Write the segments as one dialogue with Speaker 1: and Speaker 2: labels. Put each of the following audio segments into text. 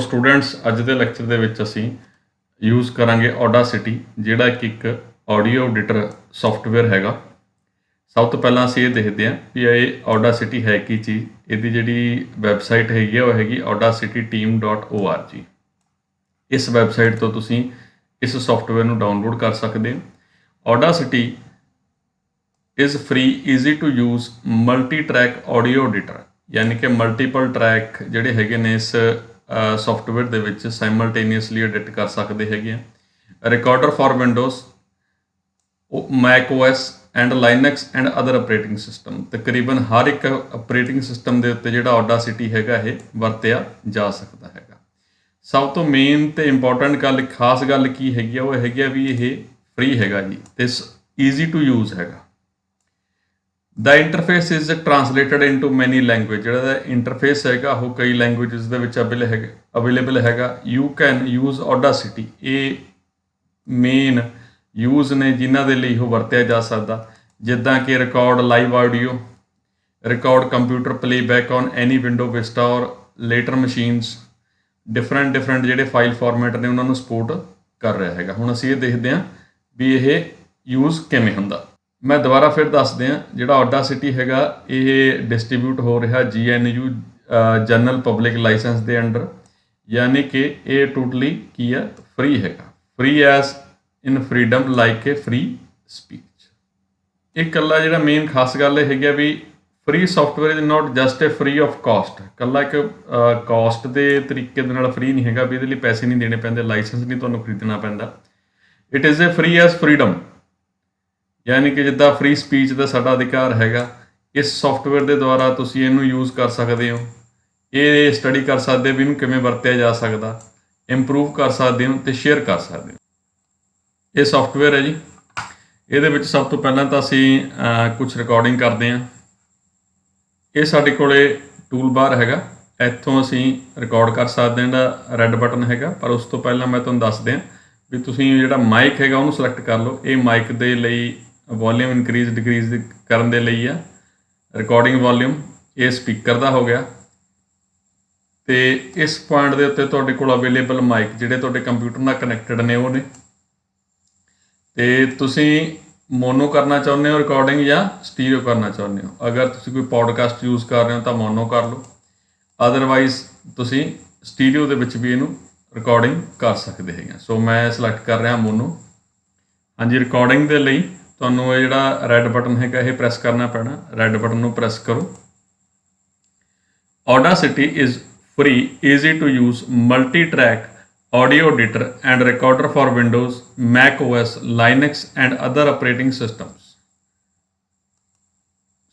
Speaker 1: Students अज के lecture दे विच असीं use करांगे ऑडासिटी जिहड़ा कि एक ऑडियो एडिटर सॉफ्टवेयर हैगा। सब तो पहलां असीं ये देखते हैं भी ये ऑडासिटी है की चीज़। इहदी जिहड़ी वैबसाइट हैगी वो हैगी audacityteam.org। इस वैबसाइट तो तुसीं इस सॉफ्टवेयर नूं डाउनलोड कर सकते हो। Audacity is free easy to use multi track audio editor, यानी कि मल्टीपल ट्रैक जिहड़े हैगे ने इस सॉफ्टवेयर दे विच साइमल्टेनियसली एडिट कर सकते हैं। Recorder for Windows, Mac OS and Linux and other operating system. तकरीबन हर एक ऑपरेटिंग सिस्टम के उत्ते जिहड़ा ऑडासिटी हैगा ये वरतिया जा सकता है। सब तो मेन तो इंपॉर्टेंट गल खास गल की हैगी वो हैगी भी ये फ्री हैगा जी, तो ईजी टू यूज़ हैगा। The interface is translated into many language. जिहड़ा इंटरफेस हैगा वो कई लैंगुएजिस दे विच अवेलेबल हैगा। यू कैन यूज़ ऑडासिटी, ये मेन यूज़ ने जिन्हां दे लई वो वरतिया जा सकदा, जिद्दां कि record live audio, record computer playback on any window Vista और लेटर मशीनस। डिफरेंट जिहड़े फाइल फॉर्मेट ने उन्होंने सपोर्ट कर रहा हैगा। हुण असीं ये देखते हैं भी ये यूज़ किवें हुंदा। मैं दोबारा फिर दस दियाँ जिहड़ा ऑडासिटी हैगा ये डिस्ट्रीब्यूट हो रहा GNU जनरल पब्लिक लाइसेंस के अंडर, यानी कि ये टोटली की है फ्री हैगा। Free as in freedom like a free speech. एक कल्ला जिहड़ा मेन खास गल हैगी भी free software is not just a free of cost. कल्ला एक कॉस्ट के तरीके दे नाल फ्री नहीं हैगा भी इहदे लई पैसे नहीं देने पैंदे, लाइसेंस नहीं तुहानूं खरीदना पैंदा। It is a free as freedom, यानी कि जिद्दां फ्री स्पीच का साडा अधिकार हैगा, इस सॉफ्टवेयर के द्वारा तुसीं इहनूं यूज़ कर सकते हो। ये स्टडी कर सकते भी इहनूं किवें वरतिया जा सकदा, इंप्रूव कर सकते हो तो शेयर कर सकते हो। ये सॉफ्टवेयर है जी, ਇਹਦੇ ਵਿੱਚ सब तो पहलां तो असीं कुछ रिकॉर्डिंग करते हैं। ये साडे कोले टूल बार हैगा, इत्थों असीं रिकॉर्ड कर सकते हैं। जिहड़ा रैड बटन हैगा, पर उस तो पहलां मैं तुहानूं दस दियां भी तुसीं जिहड़ा माइक हैगा उहनूं सिलेक्ट कर लो। ये माइक दे लई वॉल्यूम इनक्रीज डिक्रीज करन दे लई आ। रिकॉर्डिंग वॉल्यूम ये स्पीकर का हो गया, तो इस पॉइंट के उत्ते तुहाडे कोल अवेलेबल माइक जिहड़े तुहाडे कंप्यूटर नाल कनैक्टेड ने वो ने। तो तुसीं मोनो करना चाहुंदे हो रिकॉर्डिंग या स्टीरियो करना चाहुंदे हो। अगर तुसीं कोई पॉडकास्ट यूज़ कर रहे हो तो मोनो कर लो, अदरवाइज़ तुसीं स्टीरियो दे विच भी इहनूं रिकॉर्डिंग कर सकते हैं। सो मैं सिलेक्ट कर रहा मोनो। हाँ जी, रिकॉर्डिंग के लिए तुहानूं ये जिहड़ा रैड बटन हैगा ये प्रेस करना पैना। रैड बटन नूं प्रेस करो। Audacity is free easy to use multi track audio editor and recorder for Windows, Mac OS, Linux and other operating systems.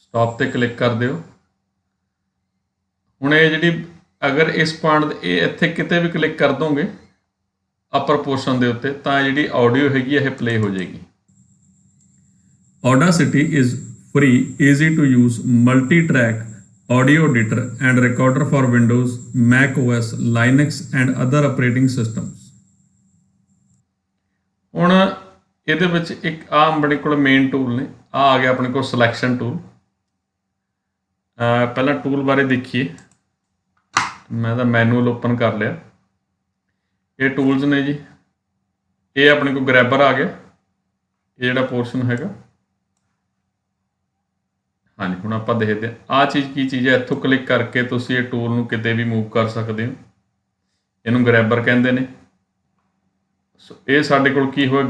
Speaker 1: Stop ते क्लिक कर दिओ। हुण ये जिहड़ी अगर इस पॉइंट ये इत्थे किते भी क्लिक कर दोगे अपर पोर्शन के उत्ते तां जिहड़ी ऑडियो हैगी ये प्ले हो जाएगी। Audacity is free easy to use multi track audio editor and recorder for Windows, Mac OS, Linux and other operating systems. हुण इहदे विच एक अपने कोल मेन टूल ने, आ गया अपने को सिलैक्शन टूल। पहला टूल बारे देखिए। मैं तो मैनुअल ओपन कर लिया। ये टूल्स ने जी, ये अपने को ग्रैबर आ गया, ये जिहड़ा पोर्शन हैगा। हाँ जी, हुण आपां देखते हैं आ चीज़ की चीज़ है। इत्थों क्लिक करके तुसीं ये टूल नूं किते भी मूव कर सकते हो। इहनूं ग्रैबर कहंदे ने। सो ये साडे कोल की होया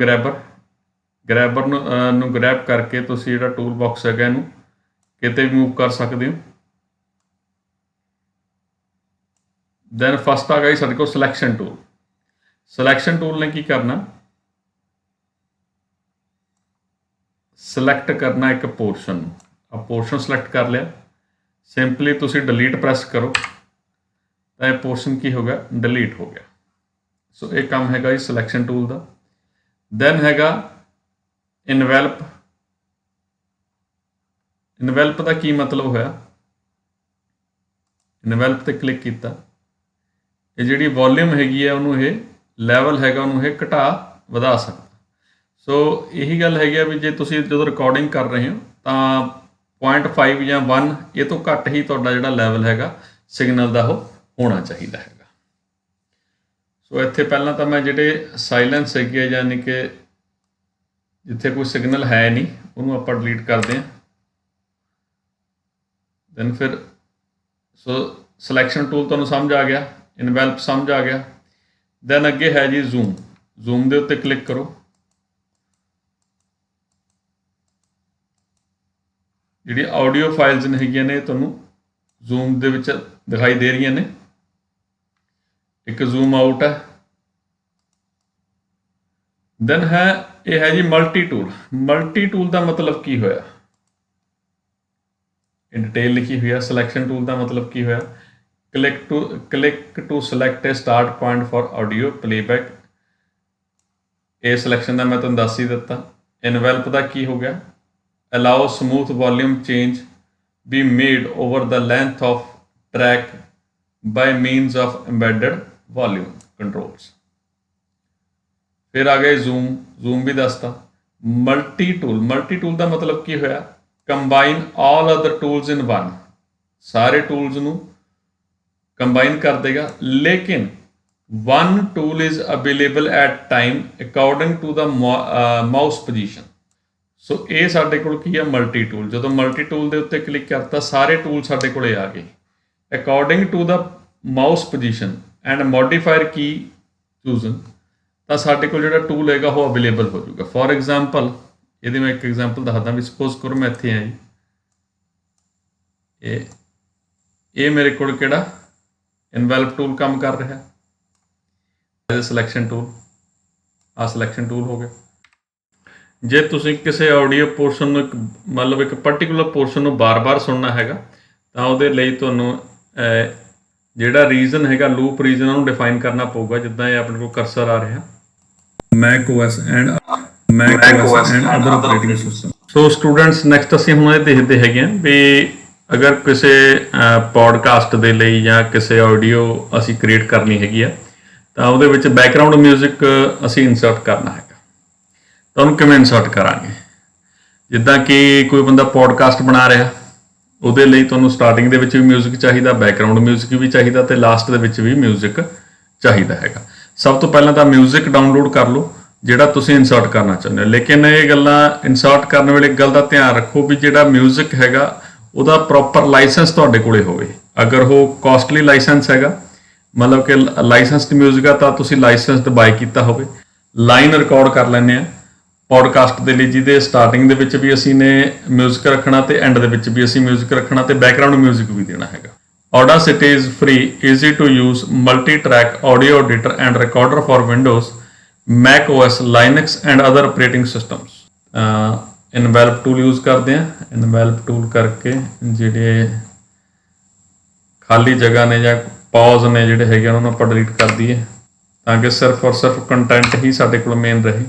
Speaker 1: ग्रैबर नूं ग्रैब करके तुसीं जिहड़ा टूल बॉक्स हैगा इहनूं किते भी मूव कर सकते हो। दैन फस्ट आ गई साडे कोल सिलैक्शन टूल। सिलैक्शन टूल ने की करना, सिलैक्ट करना एक पोर्शन। अब पोर्शन सिलैक्ट कर लिया, सिंपली तुसीं डिलीट प्रेस करो तो यह पोर्शन की हो गया, डिलीट हो गया। सो ये काम हैगा जी सिलैक्शन टूल का। दैन हैगा इनवैल्प। इनवैल्प का की मतलब होया, इनवैल्प ते क्लिक किया, ये जिहड़ी वॉल्यूम हैगी है उन्होंने ये लैवल हैगा उन्होंने ये घटा वधा सकता। सो यही गल हैगी भी जे तुसीं जदों रिकॉर्डिंग कर रहे हो तो 0.5 या 1 ये तो घट ही तुहाडा जिहड़ा लैवल हैगा सिग्नल का वो होना चाहिए हैगा। ਸੋ ਇੱਥੇ ਪਹਿਲਾਂ ਤਾਂ ਮੈਂ ਜਿਹੜੇ ਸਾਇਲੈਂਸ ਹੈਗੀ ਹੈ, ਯਾਨੀ ਕਿ ਜਿੱਥੇ ਕੋਈ ਸਿਗਨਲ ਹੈ ਨਹੀਂ, ਉਹਨੂੰ ਆਪਾਂ ਡਿਲੀਟ ਕਰਦੇ ਹਾਂ। ਦੈਨ ਫਿਰ ਸੋ ਸਿਲੈਕਸ਼ਨ ਟੂਲ ਤੁਹਾਨੂੰ ਸਮਝ ਆ ਗਿਆ, ਇਨਵੈਲਪ ਸਮਝ ਆ ਗਿਆ। ਦੈਨ ਅੱਗੇ ਹੈ ਜੀ ਜ਼ੂਮ। ਜ਼ੂਮ ਦੇ ਉੱਤੇ ਕਲਿੱਕ ਕਰੋ। ਜਿਹੜੀ ਆਡੀਓ ਫਾਈਲਸ ਨੇ ਹੈਗੀਆਂ ਨੇ ਤੁਹਾਨੂੰ ਜ਼ੂਮ ਦੇ ਵਿੱਚ ਦਿਖਾਈ ਦੇ ਰਹੀਆਂ ਨੇ। ਇੱਕ ਜ਼ੂਮ ਆਊਟ ਹੈ। ਦੈਨ ਹੈ ਇਹ ਹੈ ਜੀ ਮਲਟੀ ਟੂਲ। ਮਲਟੀ ਟੂਲ ਦਾ ਮਤਲਬ ਕੀ ਹੋਇਆ, ਇਹ ਡਿਟੇਲ ਲਿਖੀ ਹੋਈ ਹੈ। ਸਿਲੈਕਸ਼ਨ ਟੂਲ ਦਾ ਮਤਲਬ ਕੀ ਹੋਇਆ, click to select a start point for audio playback. ਇਹ ਸਿਲੈਕਸ਼ਨ ਦਾ ਮੈਂ ਤੁਹਾਨੂੰ ਦੱਸ ਹੀ ਦਿੱਤਾ। ਇਨਵੈਲਪ ਦਾ ਕੀ ਹੋ ਗਿਆ, allow smooth volume change be made over the length of track by means of embedded volume controls. ਫਿਰ ਆ ਗਏ ਜ਼ੂਮ। ਜ਼ੂਮ ਵੀ ਦੱਸਤਾ। Multi tool. ਮਲਟੀ ਟੂਲ ਦਾ ਮਤਲਬ ਕੀ ਹੋਇਆ, combine all other tools in one. ਸਾਰੇ ਟੂਲਸ ਨੂੰ ਕੰਬਾਈਨ ਕਰ ਦੇਗਾ, ਲੇਕਿਨ one tool is available at time according to the mouse position. So ਇਹ ਸਾਡੇ ਕੋਲ ਕੀ ਹੈ, ਮਲਟੀ ਟੂਲ। ਜਦੋਂ ਮਲਟੀ ਟੂਲ ਦੇ ਉੱਤੇ ਕਲਿੱਕ ਕਰਤਾ, ਸਾਰੇ ਟੂਲ ਸਾਡੇ ਕੋਲੇ ਆ ਗਏ according to the mouse position and modifier key chosen. ਤਾਂ ਸਾਡੇ ਕੋਲ ਜਿਹੜਾ ਟੂਲ ਹੈਗਾ ਉਹ ਅਵੇਲੇਬਲ ਹੋ ਜਾਊਗਾ। ਫੋਰ ਐਗਜ਼ਾਮਪਲ ਇਹਦੀ ਮੈਂ ਇੱਕ ਐਗਜ਼ਾਮਪਲ ਦੱਸਦਾ ਵੀ ਸਪੋਜ਼ ਕਰੋ ਮੈਂ ਇੱਥੇ ਆਈ, ਇਹ ਮੇਰੇ ਕੋਲ ਕਿਹੜਾ ਇਨਵੈਲਪ ਟੂਲ ਕੰਮ ਕਰ ਰਿਹਾ ਹੈ। ਸਿਲੈਕਸ਼ਨ ਟੂਲ, ਆ ਸਿਲੈਕਸ਼ਨ ਟੂਲ ਹੋ ਗਿਆ। ਜੇ ਤੁਸੀਂ ਕਿਸੇ ਆਡੀਓ ਪੋਰਸ਼ਨ ਨੂੰ ਮਤਲਬ ਇੱਕ ਪਰਟੀਕੂਲਰ ਪੋਰਸ਼ਨ ਨੂੰ ਬਾਰ-ਬਾਰ ਸੁਣਨਾ ਹੈਗਾ ਤਾਂ ਉਹਦੇ ਲਈ ਤੁਹਾਨੂੰ ਜਿਹੜਾ ਰੀਜਨ ਹੈਗਾ, ਲੂਪ ਰੀਜਨ, ਉਹਨੂੰ ਡਿਫਾਈਨ ਕਰਨਾ ਪਊਗਾ। ਜਿੱਦਾਂ ਇਹ ਆਪਣੇ ਕੋਲ ਕਰਸਰ ਆ ਰਿਹਾ, Mac OS and other operating system. So students next ਅਸੀਂ ਹੁਣ ਇਹ ਦੇਖਦੇ ਹੈਗੇ ਹਾਂ ਵੀ ਅਗਰ ਕਿਸੇ ਪੋਡਕਾਸਟ ਦੇ ਲਈ ਜਾਂ ਕਿਸੇ ਆਡੀਓ ਅਸੀਂ ਕ੍ਰੀਏਟ ਕਰਨੀ ਹੈਗੀ ਆ ਤਾਂ ਉਹਦੇ ਵਿੱਚ ਬੈਕਗਰਾਊਂਡ ਮਿਊਜ਼ਿਕ ਅਸੀਂ ਇਨਸਰਟ ਕਰਨਾ ਹੈਗਾ। ਤਾਂ ਉਹਨੂੰ ਕਿਵੇਂ ਇਨਸਰਟ ਕਰਾਂਗੇ, ਜਿੱਦਾਂ ਕਿ ਕੋਈ ਬੰਦਾ ਪੋਡਕਾਸਟ ਬਣਾ ਰਿਹਾ, ਉਹਦੇ ਲਈ ਤੁਹਾਨੂੰ ਸਟਾਰਟਿੰਗ ਦੇ ਵਿੱਚ ਵੀ ਮਿਊਜ਼ਿਕ ਚਾਹੀਦਾ, ਬੈਕਗਰਾਊਂਡ ਮਿਊਜ਼ਿਕ ਵੀ ਚਾਹੀਦਾ ਤੇ ਲਾਸਟ ਦੇ ਵਿੱਚ ਵੀ ਮਿਊਜ਼ਿਕ ਚਾਹੀਦਾ ਹੈਗਾ। ਸਭ ਤੋਂ ਪਹਿਲਾਂ ਤਾਂ ਮਿਊਜ਼ਿਕ ਡਾਊਨਲੋਡ ਕਰ ਲਓ ਜਿਹੜਾ ਤੁਸੀਂ ਇਨਸਰਟ ਕਰਨਾ ਚਾਹੁੰਦੇ ਹੋ। ਲੇਕਿਨ ਇਹ ਗੱਲਾਂ ਇਨਸਰਟ ਕਰਨ ਵੇਲੇ ਇੱਕ ਗੱਲ ਦਾ ਧਿਆਨ ਰੱਖੋ ਵੀ ਜਿਹੜਾ ਮਿਊਜ਼ਿਕ ਹੈਗਾ ਉਹਦਾ ਪ੍ਰੋਪਰ ਲਾਇਸੈਂਸ ਤੁਹਾਡੇ ਕੋਲੇ ਹੋਵੇ। ਅਗਰ ਉਹ ਕਾਸਟਲੀ ਲਾਇਸੈਂਸ ਹੈਗਾ, ਮਤਲਬ ਕਿ ਲਾਇਸੈਂਸਡ ਮਿਊਜ਼ਿਕ ਆ, ਤਾਂ ਤੁਸੀਂ ਲਾਇਸੈਂਸਡ ਬਾਈ ਕੀਤਾ ਹੋਵੇ। ਲਾਈਨ ਰਿਕਾਰਡ ਕਰ ਲੈਂਦੇ ਆ ਪੋਡਕਾਸਟ ਦੇ ਲਈ, ਜਿਹਦੇ ਸਟਾਰਟਿੰਗ ਦੇ ਵਿੱਚ ਵੀ ਅਸੀਂ ਨੇ ਮਿਊਜ਼ਿਕ ਰੱਖਣਾ ਤੇ ਐਂਡ ਦੇ ਵਿੱਚ ਵੀ ਅਸੀਂ ਮਿਊਜ਼ਿਕ ਰੱਖਣਾ ਤੇ ਬੈਕਗਰਾਊਂਡ ਮਿਊਜ਼ਿਕ ਵੀ ਦੇਣਾ ਹੈਗਾ। Audacity is free, easy to use, multi-track audio editor and recorder for Windows, Mac OS, Linux and other operating systems. Envelop tool use ਕਰਦੇ ਹਾਂ। Envelop tool ਕਰਕੇ ਜਿਹੜੇ ਖਾਲੀ ਜਗ੍ਹਾ ਨੇ ਜਾਂ ਪੌਜ਼ ਨੇ ਜਿਹੜੇ ਹੈਗੇ ਉਹਨਾਂ ਨੂੰ ਆਪਾਂ ਡਿਲੀਟ ਕਰ ਦਈਏ ਤਾਂ ਕਿ ਸਿਰਫ ਔਰ ਸਿਰਫ ਕੰਟੈਂਟ ਹੀ ਸਾਡੇ ਕੋਲ ਮੇਨ ਰਹੇ।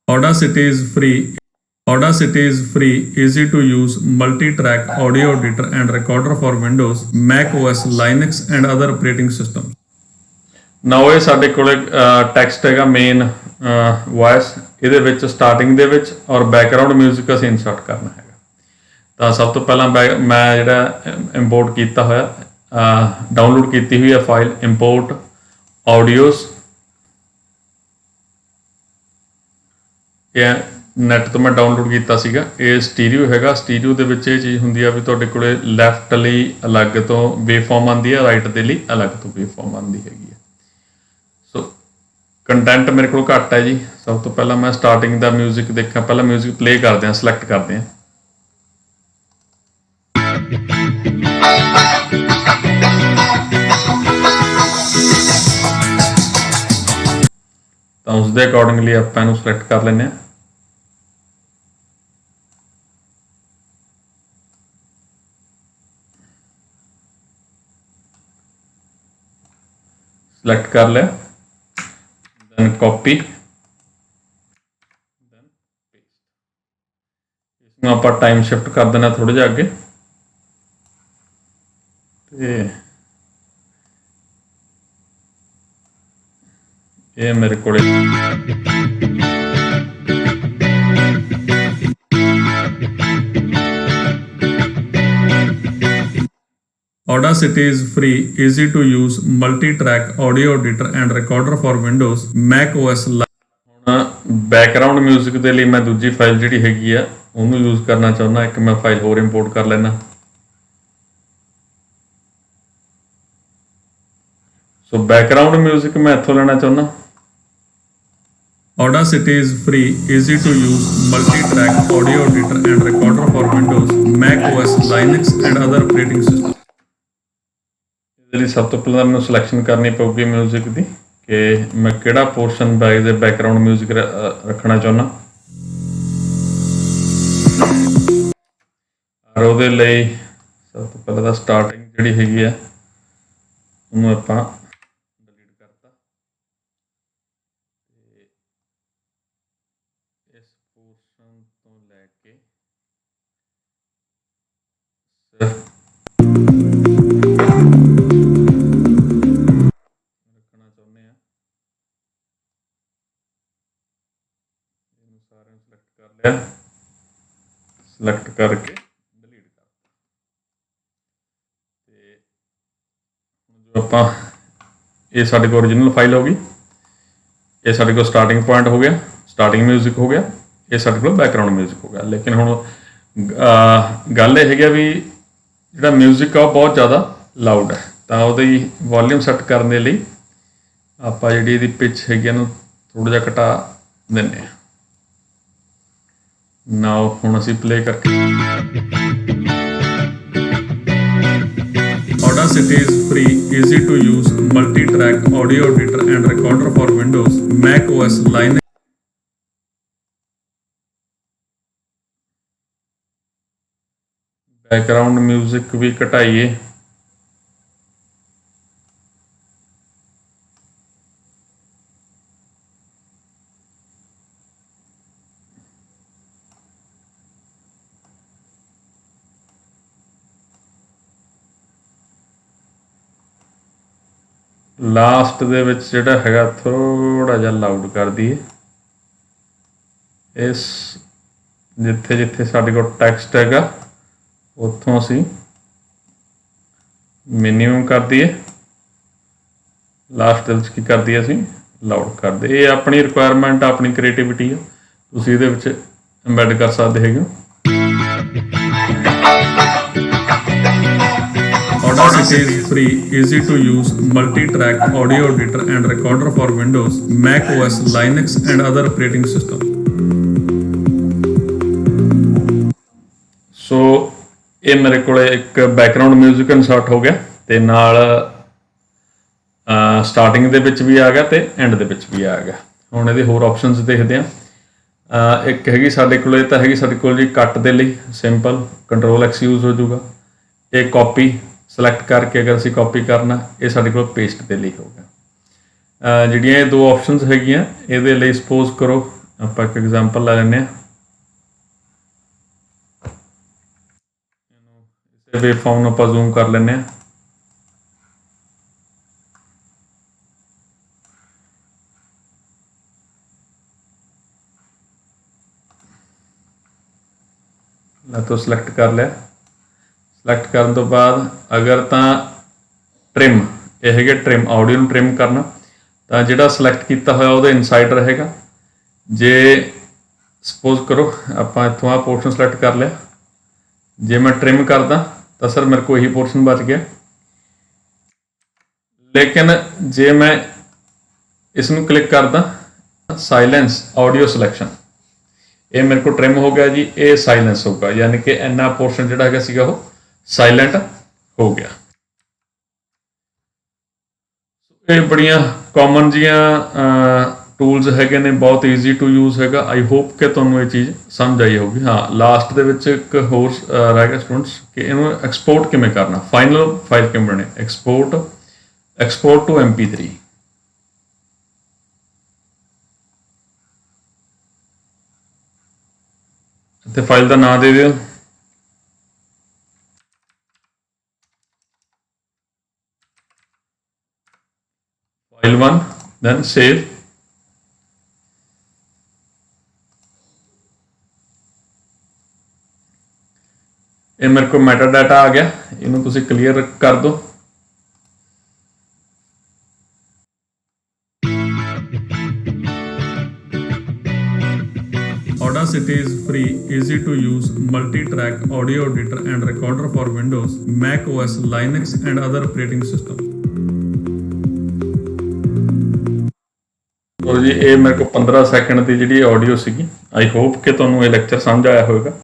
Speaker 1: Audacity is free. Audacity is free, easy to use, multi-track audio editor and recorder for Windows, Mac OS, Linux and other operating systems. Now ਇਹ ਸਾਡੇ ਕੋਲੇ ਟੈਕਸਟ ਹੈਗਾ ਮੇਨ ਵੌਇਸ, ਇਹਦੇ ਵਿੱਚ ਸਟਾਰਟਿੰਗ ਦੇ ਵਿੱਚ ਔਰ ਬੈਕਗਰਾਊਂਡ ਮਿਊਜ਼ਿਕ ਅਸੀਂ ਇਨਸਰਟ ਕਰਨਾ ਹੈਗਾ। ਤਾਂ ਸਭ ਤੋਂ ਪਹਿਲਾਂ ਮੈਂ ਜਿਹੜਾ ਇੰਪੋਰਟ ਕੀਤਾ ਹੋਇਆ ਡਾਊਨਲੋਡ ਕੀਤੀ ਹੋਈ ਹੈ ਫਾਈਲ ਇੰਪੋਰਟ ਆਡੀਓਜ਼। ਇਹ ਨੈਟ ਤੋਂ ਮੈਂ ਡਾਊਨਲੋਡ ਕੀਤਾ ਸੀਗਾ। ਇਹ ਸਟੀਰੀਓ ਹੈਗਾ। ਸਟੀਰੀਓ ਦੇ ਵਿੱਚ ਇਹ ਚੀਜ਼ ਹੁੰਦੀ ਆ ਵੀ ਤੁਹਾਡੇ ਕੋਲੇ ਲੈਫਟ ਲਈ ਅਲੱਗ ਤੋਂ ਵੇਵਫਾਰਮ ਆਉਂਦੀ ਆ, ਰਾਈਟ ਦੇ ਲਈ ਅਲੱਗ ਤੋਂ ਵੇਵਫਾਰਮ ਆਉਂਦੀ ਹੈਗੀ ਆ। ਸੋ ਕੰਟੈਂਟ ਮੇਰੇ ਕੋਲ ਘੱਟ ਹੈ ਜੀ। ਸਭ ਤੋਂ ਪਹਿਲਾਂ ਮੈਂ ਸਟਾਰਟਿੰਗ ਦਾ ਮਿਊਜ਼ਿਕ ਦੇਖਾਂ, ਪਹਿਲਾਂ ਮਿਊਜ਼ਿਕ ਪਲੇ ਕਰਦੇ ਹਾਂ, ਸਿਲੈਕਟ ਕਰਦੇ ਹਾਂ। ਤਾਂ ਉਸ ਦੇ ਅਕੋਰਡਿੰਗਲੀ ਆਪਾਂ ਇਹਨੂੰ ਸਿਲੈਕਟ ਕਰ ਲੈਂਦੇ ਹਾਂ। ਸਿਲੈਕਟ ਕਰ ਲਿਆ, ਦੈਨ ਕਾਪੀ, ਦੈਨ ਪੇਸਟ। ਇਸ ਨੂੰ ਆਪਾਂ ਟਾਈਮ ਸ਼ਿਫਟ ਕਰ ਦੇਣਾ ਥੋੜਾ ਜਿਹਾ ਅੱਗੇ ਤੇ ਇਹ ਮੇਰੇ ਕੋਲੇ Audacity is free, easy to use, multi-track audio editor and recorder for Windows, Mac OS Live। ਹੁਣ ਬੈਕਗ੍ਰਾਉਂਡ ਮਿਊਜ਼ਿਕ ਦੇ ਲਈ ਮੈਂ ਦੂਜੀ ਫਾਈਲ ਜਿਹੜੀ ਹੈਗੀ ਆ ਉਹਨੂੰ ਯੂਜ਼ ਕਰਨਾ ਚਾਹੁੰਦਾ। ਇੱਕ ਮੈਂ ਫਾਈਲ ਹੋਰ ਇੰਪੋਰਟ ਕਰ ਲੈਣਾ। ਸੋ ਬੈਕਗ੍ਰਾਉਂਡ ਮਿਊਜ਼ਿਕ ਮੈਂ ਇੱਥੋਂ ਲੈਣਾ ਚਾਹੁੰਦਾ। Audacity is free, easy to use, multi-track audio editor and recorder for Windows, Mac OS, Linux and other operating systems। ਇਹਦੇ ਲਈ ਸਭ ਤੋਂ ਪਹਿਲਾਂ ਮੈਨੂੰ ਸਿਲੈਕਸ਼ਨ ਕਰਨੀ ਪਊਗੀ ਮਿਊਜ਼ਿਕ ਦੀ ਕਿ ਮੈਂ ਕਿਹੜਾ ਪੋਰਸ਼ਨ ਦੇ ਬੈਕਗ੍ਰਾਉਂਡ ਮਿਊਜ਼ਿਕ ਰੱਖਣਾ ਚਾਹੁੰਦਾ। ਔਰ ਉਹਦੇ ਲਈ ਸਭ ਤੋਂ ਪਹਿਲਾਂ ਤਾਂ ਸਟਾਰਟਿੰਗ ਜਿਹੜੀ ਹੈਗੀ ਆ ਉਹਨੂੰ ਆਪਾਂ ਡਿਲੀਟ ਕਰਤਾ ਤੇ ਇਸ ਪੋਰਸ਼ਨ ਤੋਂ ਲੈ ਕੇ ਰੱਖਣਾ ਚਾਹੁੰਦੇ ਆ। ਇਹਨੂੰ ਸਾਰਿਆਂ ਨੂੰ ਸਿਲੈਕਟ ਕਰ ਲਿਆ। ਸਿਲੈਕਟ ਕਰਕੇ ਡਿਲੀਟ ਕਰ ਤੇ ਜੋ ਆਪਾਂ ਇਹ ਸਾਡੇ ਕੋਲ ਓਰੀਜਨਲ ਫਾਈਲ ਹੋ ਗਈ। ਇਹ ਸਾਡੇ ਕੋਲ ਸਟਾਰਟਿੰਗ ਪੁਆਇੰਟ ਹੋ ਗਿਆ, ਸਟਾਰਟਿੰਗ ਮਿਊਜ਼ਿਕ ਹੋ ਗਿਆ। ਇਹ ਸਾਡੇ ਕੋਲ ਬੈਕਗਰਾਉਂਡ ਮਿਊਜ਼ਿਕ ਹੋ ਗਿਆ। ਲੇਕਿਨ ਹੁਣ ਗੱਲ ਇਹ ਹੈਗੀ ਵੀ ਜਿਹੜਾ ਮਿਊਜ਼ਿਕ ਆ ਉਹ ਬਹੁਤ ਜ਼ਿਆਦਾ ਲਾਊਡ ਹੈ ਤਾਂ ਉਹਦੀ ਵੋਲੀਅਮ ਸੈੱਟ ਕਰਨ ਦੇ ਲਈ ਆਪਾਂ ਜਿਹੜੀ ਇਹਦੀ ਪਿਚ ਹੈਗੀ ਇਹਨੂੰ ਥੋੜ੍ਹਾ ਜਿਹਾ ਘਟਾ ਦਿੰਦੇ ਹਾਂ। ਨਾਓ ਹੁਣ ਅਸੀਂ ਪਲੇ ਕਰਕੇ Audacity is free, easy to use, multi-track audio editor and recorder for Windows, Mac OS, Linux। Background music भी घटाइए। ਲਾਸਟ ਦੇ ਵਿੱਚ ਜਿਹੜਾ ਹੈਗਾ ਥੋੜਾ ਜਿਹਾ ਲਾਊਡ ਕਰ ਦਈਏ। ਇਸ ਜਿੱਥੇ ਜਿੱਥੇ ਸਾਡੇ ਕੋਲ ਟੈਕਸਟ ਹੈਗਾ ਉੱਥੋਂ ਅਸੀਂ ਮਿਨੀਮਮ ਕਰ ਦਈਏ। ਲਾਸਟ ਦੇ ਵਿੱਚ ਕੀ ਕਰ ਦਈਏ ਅਸੀਂ ਲਾਊਡ ਕਰ ਦਈਏ। ਇਹ ਆਪਣੀ ਰਿਕੁਆਇਰਮੈਂਟ ਆਪਣੀ ਕ੍ਰੀਏਟੀਵਿਟੀ ਆ, ਤੁਸੀਂ ਇਹਦੇ ਵਿੱਚ ਐਮਬੈਡ ਕਰ ਸਕਦੇ ਹੈਗੇ ਹੋ। Audacity is free, easy to use, multi-track audio editor and recorder for Windows, Mac OS, Linux and other operating systems। ਸੋ ਇਹ ਮੇਰੇ ਕੋਲ ਇੱਕ ਬੈਕਗਰਾਉਂਡ ਮਿਊਜ਼ਿਕ ਇਨਸਰਟ ਹੋ ਗਿਆ ਤੇ ਨਾਲ ਸਟਾਰਟਿੰਗ ਦੇ ਵਿੱਚ ਵੀ ਆ ਗਿਆ ਤੇ ਐਂਡ ਦੇ ਵਿੱਚ ਵੀ ਆ ਗਿਆ। ਹੁਣ ਇਹਦੇ ਹੋਰ ਆਪਸ਼ਨਸ ਦੇਖਦੇ ਹਾਂ। ਇੱਕ ਹੈਗੀ ਸਾਡੇ ਕੋਲ, ਇਹ ਤਾਂ ਹੈਗੀ ਸਾਡੇ ਕੋਲ ਜੀ ਕੱਟ ਦੇ ਲਈ ਸਿੰਪਲ Ctrl+X ਯੂਜ਼ ਹੋ ਜਾਊਗਾ। ਇਹ ਕਾਪੀ ਸਿਲੈਕਟ ਕਰਕੇ ਅਗਰ ਅਸੀਂ ਕਾਪੀ ਕਰਨਾ, ਇਹ ਸਾਡੇ ਕੋਲ ਪੇਸਟ ਦੇ ਲਈ ਹੋਊਗਾ। ਜਿਹੜੀਆਂ ਇਹ ਦੋ ਆਪਸ਼ਨਸ ਹੈਗੀਆਂ ਇਹਦੇ ਲਈ ਸਪੋਜ਼ ਕਰੋ ਆਪਾਂ ਇੱਕ ਐਗਜ਼ਾਮਪਲ ਲੈ ਲੈਂਦੇ ਹਾਂ। ਇਸੇ ਵੇਵ ਫਾਰਮ ਨੂੰ ਆਪਾਂ ਜ਼ੂਮ ਕਰ ਲੈਂਦੇ ਹਾਂ। ਮੈਂ ਤੋਂ ਸਿਲੈਕਟ ਕਰ ਲਿਆ। ਸਿਲੈਕਟ ਕਰਨ ਤੋਂ ਬਾਅਦ ਅਗਰ ਤਾਂ ਟ੍ਰਿਮ ਇਹ ਹੈਗੇ ਟ੍ਰਿਮ ਆਡੀਓ ਨੂੰ ਟ੍ਰਿਮ ਕਰਨਾ ਤਾਂ ਜਿਹੜਾ ਸਿਲੈਕਟ ਕੀਤਾ ਹੋਇਆ ਉਹਦੇ ਇਨਸਾਈਡ ਰਹੇਗਾ। ਜੇ ਸਪੋਜ਼ ਕਰੋ ਆਪਾਂ ਇੱਥੋਂ ਆਹ ਪੋਰਸ਼ਨ ਸਿਲੈਕਟ ਕਰ ਲਿਆ, ਜੇ ਮੈਂ ਟ੍ਰਿਮ ਕਰਦਾ ਤਾਂ ਸਰ ਮੇਰੇ ਕੋਲ ਇਹੀ ਪੋਰਸ਼ਨ ਬਚ ਗਿਆ। ਲੇਕਿਨ ਜੇ ਮੈਂ ਇਸ ਨੂੰ ਕਲਿੱਕ ਕਰਦਾ ਸਾਇਲੈਂਸ ਆਡੀਓ ਸਿਲੈਕਸ਼ਨ, ਇਹ ਮੇਰੇ ਕੋਲ ਟ੍ਰਿਮ ਹੋ ਗਿਆ ਜੀ, ਇਹ ਸਾਇਲੈਂਸ ਹੋਊਗਾ, ਯਾਨੀ ਕਿ ਇੰਨਾ ਪੋਰਸ਼ਨ ਜਿਹੜਾ ਹੈਗਾ ਸੀਗਾ ਉਹ ਸਾਇਲੈਂਟ ਹੋ ਗਿਆ। ਇਹ ਬੜੀਆਂ ਕਾਮਨ ਜੀਆਂ ਟੂਲਸ ਹੈਗੇ ਨੇ, ਬਹੁਤ ਈਜ਼ੀ ਟੂ ਯੂਜ਼ ਹੈਗਾ। ਆਈ ਹੋਪ ਕਿ ਤੁਹਾਨੂੰ ਇਹ ਚੀਜ਼ ਸਮਝ ਆਈ ਹੋਊਗੀ। ਹਾਂ, ਲਾਸਟ ਦੇ ਵਿੱਚ ਇੱਕ ਹੋਰ ਰਹਿ ਗਿਆ ਸਟੂਡੈਂਟਸ ਕਿ ਇਹਨੂੰ ਐਕਸਪੋਰਟ ਕਿਵੇਂ ਕਰਨਾ, ਫਾਈਨਲ ਫਾਈਲ ਕਿਵੇਂ ਬਣੇ, ਐਕਸਪੋਰਟ ਟੂ MP3। ਤੇ ਫਾਈਲ ਦਾ ਨਾਮ ਦੇ ਦਿਓ file1, then save। ਇਹ ਮੇਰੇ ਕੋਲ ਮੈਟਾ ਡਾਟਾ ਆ ਗਿਆ, ਇਹਨੂੰ ਤੁਸੀਂ ਕਲੀਅਰ ਕਰ ਦਿਓ। Audacity is free, easy to use, multi-track audio editor and recorder for Windows, Mac OS, Linux and other operating systems। तो जी ये मेरे को 15 ਸੈਕਿੰਡ ਦੀ ਜਿਹੜੀ ਆਡੀਓ ਸੀਗੀ। ਆਈ ਹੋਪ ਕਿ ਤੁਹਾਨੂੰ ਇਹ ਲੈਕਚਰ ਸਮਝ ਆਇਆ ਹੋਵੇਗਾ।